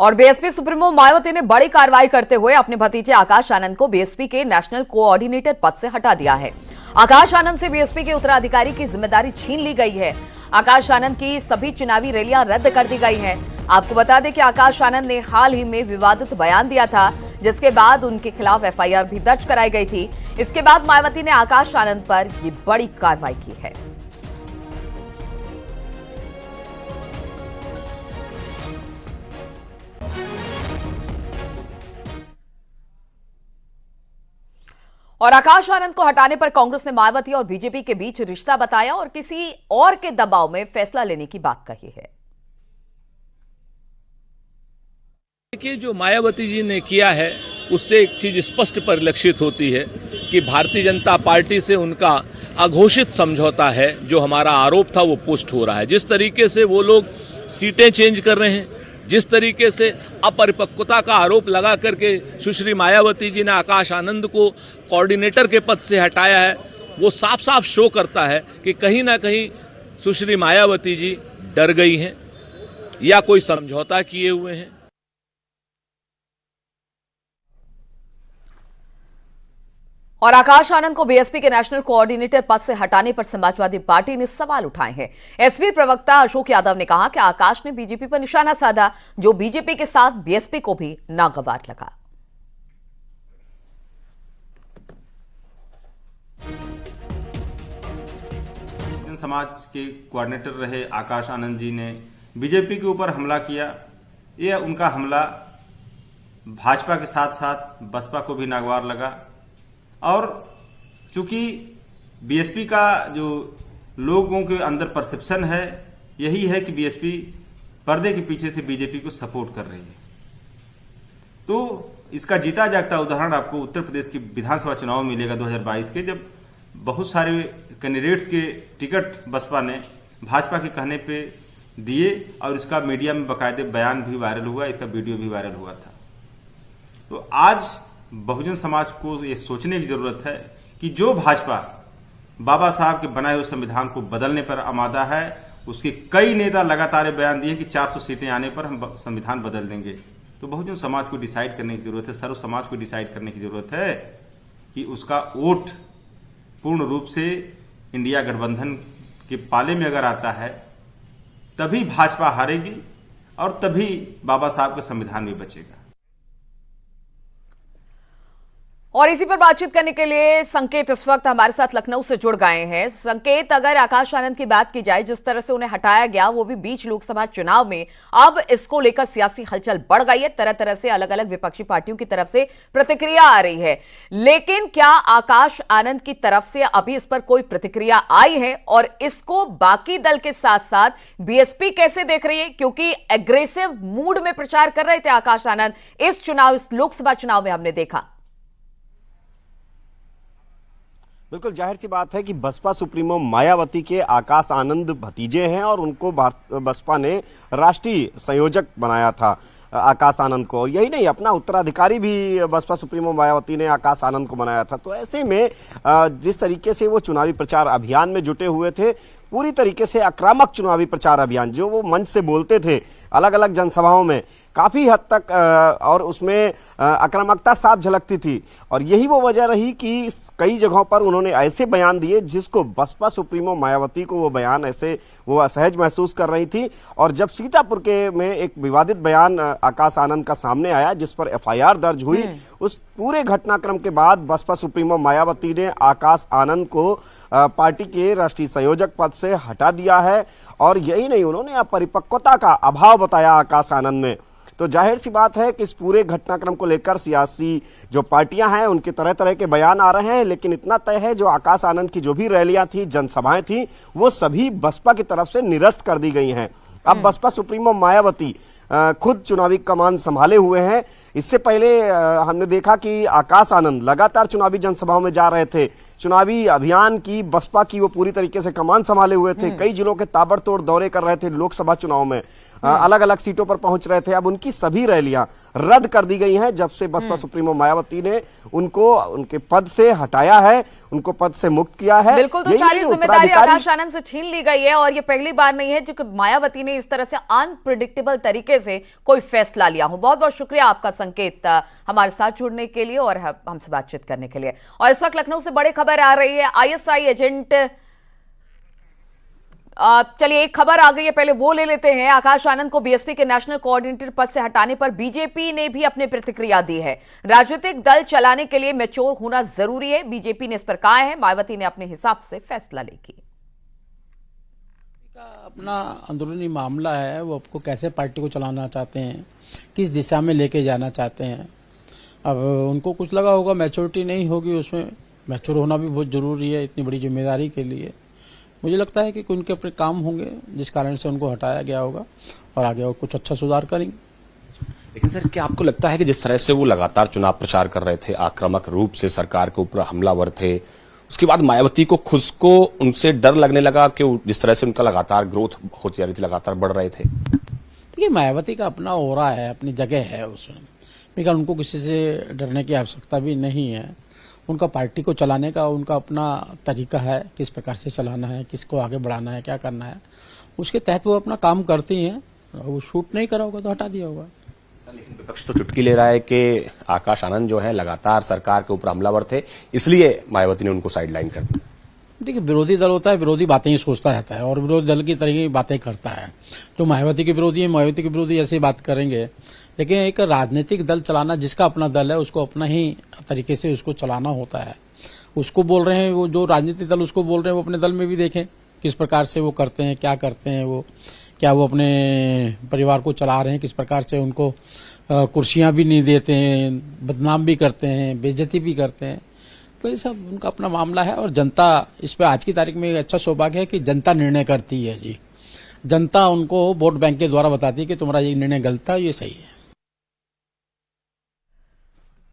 और BSP supremo Mayawati ने बड़ी कार्रवाई करते हुए अपने भतीजे आकाश आनंद को बीएसपी के नेशनल कोऑर्डिनेटर पद से हटा दिया है। आकाश आनंद से बीएसपी के उत्तराधिकारी की जिम्मेदारी छीन ली गई है। आकाश आनंद की सभी चुनावी रैलियां रद्द कर दी गई हैं। आपको बता दें कि आकाश आनंद ने हाल ही में विवादित बयान दिया था, जिसके बाद उनके खिलाफ एफआईआर भी दर्ज कराई गई थी। इसके बाद मायावती ने आकाश आनंद पर ये बड़ी कार्रवाई की है। और आकाश आनंद को हटाने पर कांग्रेस ने मायावती और बीजेपी के बीच रिश्ता बताया और किसी और के दबाव में फैसला लेने की बात कही है। देखिए, जो मायावती जी ने किया है उससे एक चीज स्पष्ट परिलक्षित होती है कि भारतीय जनता पार्टी से उनका अघोषित समझौता है। जो हमारा आरोप था वो पुष्ट हो रहा है। जिस तरीके से वो लोग सीटें चेंज कर रहे हैं, जिस तरीके से अपरिपक्वता का आरोप लगा करके सुश्री मायावती जी ने आकाश आनंद को कोऑर्डिनेटर के पद से हटाया है, वो साफ साफ शो करता है कि कहीं ना कहीं सुश्री मायावती जी डर गई हैं या कोई समझौता किए हुए हैं। और आकाश आनंद को बीएसपी के नेशनल कोऑर्डिनेटर पद से हटाने पर समाजवादी पार्टी ने सवाल उठाए हैं। एसपी प्रवक्ता अशोक यादव ने कहा कि आकाश ने बीजेपी पर निशाना साधा, जो बीजेपी के साथ बीएसपी को भी नागवार लगा। समाज के कोऑर्डिनेटर रहे आकाश आनंद जी ने बीजेपी के ऊपर हमला किया। यह उनका हमला भाजपा के साथ साथ बसपा को भी नागवार लगा। और चूंकि बीएसपी का जो लोगों के अंदर परसेप्शन है यही है कि बीएसपी पर्दे के पीछे से बीजेपी को सपोर्ट कर रही है, तो इसका जीता जागता उदाहरण आपको उत्तर प्रदेश की विधानसभा चुनाव में मिलेगा 2022 के, जब बहुत सारे कैंडिडेट्स के टिकट बसपा ने भाजपा के कहने पे दिए और इसका मीडिया में बाकायदे बयान भी वायरल हुआ, इसका वीडियो भी वायरल हुआ था। तो आज बहुजन समाज को यह सोचने की जरूरत है कि जो भाजपा बाबा साहब के बनाए हुए संविधान को बदलने पर आमादा है, उसके कई नेता लगातार बयान दिए कि 400 सीटें आने पर हम संविधान बदल देंगे। तो बहुजन समाज को डिसाइड करने की जरूरत है, सर्व समाज को डिसाइड करने की जरूरत है कि उसका वोट पूर्ण रूप से इंडिया गठबंधन के पाले में अगर आता है तभी भाजपा हारेगी और तभी बाबा साहब का संविधान भी बचेगा। और इसी पर बातचीत करने के लिए संकेत इस वक्त हमारे साथ लखनऊ से जुड़ गए हैं। संकेत, अगर आकाश आनंद की बात की जाए, जिस तरह से उन्हें हटाया गया वो भी बीच लोकसभा चुनाव में, अब इसको लेकर सियासी हलचल बढ़ गई है। तरह तरह से अलग अलग विपक्षी पार्टियों की तरफ से प्रतिक्रिया आ रही है, लेकिन क्या आकाश आनंद की तरफ से अभी इस पर कोई प्रतिक्रिया आई है और इसको बाकी दल के साथ साथ बीएसपी कैसे देख रही है? क्योंकि एग्रेसिव मूड में प्रचार कर रहे थे आकाश आनंद इस लोकसभा चुनाव में, हमने देखा। बिल्कुल जाहिर सी बात है कि बसपा सुप्रीमो मायावती के आकाश आनंद भतीजे हैं और उनको बसपा ने राष्ट्रीय संयोजक बनाया था आकाश आनंद को। यही नहीं, अपना उत्तराधिकारी भी बसपा सुप्रीमो मायावती ने आकाश आनंद को बनाया था। तो ऐसे में जिस तरीके से वो चुनावी प्रचार अभियान में जुटे हुए थे, पूरी तरीके से आक्रामक चुनावी प्रचार अभियान जो वो मंच से बोलते थे अलग अलग जनसभाओं में, काफी हद तक और उसमें आक्रामकता साफ झलकती थी। और यही वो वजह रही कि कई जगहों पर उन्होंने ऐसे बयान दिए जिसको बसपा सुप्रीमो मायावती को वो बयान ऐसे वो असहज महसूस कर रही थी। और जब सीतापुर के में एक विवादित बयान आकाश आनंद का सामने आया जिस पर एफआईआर दर्ज हुई, उस पूरे घटनाक्रम के बाद बसपा सुप्रीमो मायावती ने आकाश आनंद को पार्टी के राष्ट्रीय संयोजक पद से हटा दिया है। और यही नहीं, उन्होंने अपरिपक्वता का अभाव बताया आकाश आनंद में। तो जाहिर सी बात है कि इस पूरे घटनाक्रम को लेकर सियासी जो पार्टियां हैं उनके तरह तरह के बयान आ रहे हैं, लेकिन इतना तय है जो आकाश आनंद की जो भी रैलियां थी, जनसभाएं थी, वो सभी बसपा की तरफ से निरस्त कर दी गई हैं। अब बसपा सुप्रीमो मायावती खुद चुनावी कमान संभाले हुए हैं। इससे पहले हमने देखा कि आकाश आनंद लगातार चुनावी जनसभाओं में जा रहे थे, चुनावी अभियान की बसपा की वो पूरी तरीके से कमान संभाले हुए थे, कई जिलों के ताबड़तोड़ दौरे कर रहे थे लोकसभा चुनाव में। अलग अलग सीटों पर पहुंच रहे थे। अब उनकी सभी रैलियां रद्द कर दी गई हैं जब से बसपा सुप्रीमो मायावती ने उनको उनके पद से हटाया है, उनको पद से मुक्त किया है। बिल्कुल, तो सारी जिम्मेदारी आकाश आनंद से छीन ली गई है और ये पहली बार नहीं है जो मायावती ने इस तरह से अनप्रिडिक्टेबल तरीके से कोई फैसला लिया हो। बहुत बहुत शुक्रिया आपका संकेत, हमारे साथ जुड़ने के लिए और हमसे बातचीत करने के लिए। और इस वक्त लखनऊ से बड़ी खबर आ रही है, आईएसआई एजेंट, चलिए एक खबर आ गई है, पहले वो ले लेते हैं। आकाश आनंद को बीएसपी के नेशनल कोऑर्डिनेटर पद से हटाने पर बीजेपी ने भी अपनी प्रतिक्रिया दी है। राजनीतिक दल चलाने के लिए मैच्योर होना जरूरी है, बीजेपी ने इस पर कहा है। मायावती ने अपने हिसाब से फैसला लेगी। अपना अंदरूनी मामला है, वो आपको कैसे पार्टी को चलाना चाहते हैं, किस दिशा में लेके जाना चाहते हैं। अब उनको कुछ लगा होगा मैच्योरिटी नहीं होगी, उसमें मैच्योर होना भी बहुत जरूरी है इतनी बड़ी जिम्मेदारी के लिए। मुझे लगता है कि उनके अपने काम होंगे जिस कारण से उनको हटाया गया होगा और आगे और कुछ अच्छा सुधार करेंगे। लेकिन सर, क्या आपको लगता है कि जिस तरह से वो लगातार चुनाव प्रचार कर रहे थे, आक्रामक रूप से सरकार के ऊपर हमलावर थे, उसके बाद मायावती को खुद को उनसे डर लगने लगा कि जिस तरह से उनका लगातार ग्रोथ होती जा रही थी, लगातार बढ़ रहे थे? देखिए, मायावती का अपना ओरा है, अपनी जगह है उसमें, लेकिन उनको किसी से डरने की आवश्यकता भी नहीं है। उनका पार्टी को चलाने का उनका अपना तरीका है, किस प्रकार से चलाना है, किसको आगे बढ़ाना है, क्या करना है, उसके तहत वो अपना काम करती हैं। वो शूट नहीं करा होगा तो हटा दिया होगा। लेकिन विपक्ष तो चुटकी ले रहा है कि आकाश आनंद जो है लगातार सरकार के ऊपर हमलावर थे, इसलिए मायावती ने उनको साइडलाइन कर दिया। देखिए, विरोधी दल होता है, विरोधी बातें ही सोचता रहता है और विरोधी दल की तरह की बातें करता है। तो मायावती के विरोधी है, मायावती के विरोधी ऐसी बात करेंगे, लेकिन एक राजनीतिक दल चलाना, जिसका अपना दल है उसको अपना ही तरीके से उसको चलाना होता है। उसको बोल रहे हैं, वो जो राजनीतिक दल उसको बोल रहे हैं, वो अपने दल में भी देखें किस प्रकार से वो करते हैं, क्या करते हैं, वो क्या वो अपने परिवार को चला रहे हैं, किस प्रकार से उनको कुर्सियां भी नहीं देते हैं, बदनाम भी करते हैं, बेइज्जती भी करते हैं। तो ये सब उनका अपना मामला है और जनता इस पर आज की तारीख में एक अच्छा सौभाग्य है कि जनता निर्णय करती है जी। जनता उनको वोट बैंक के द्वारा बताती है कि तुम्हारा ये निर्णय गलत था, ये सही है।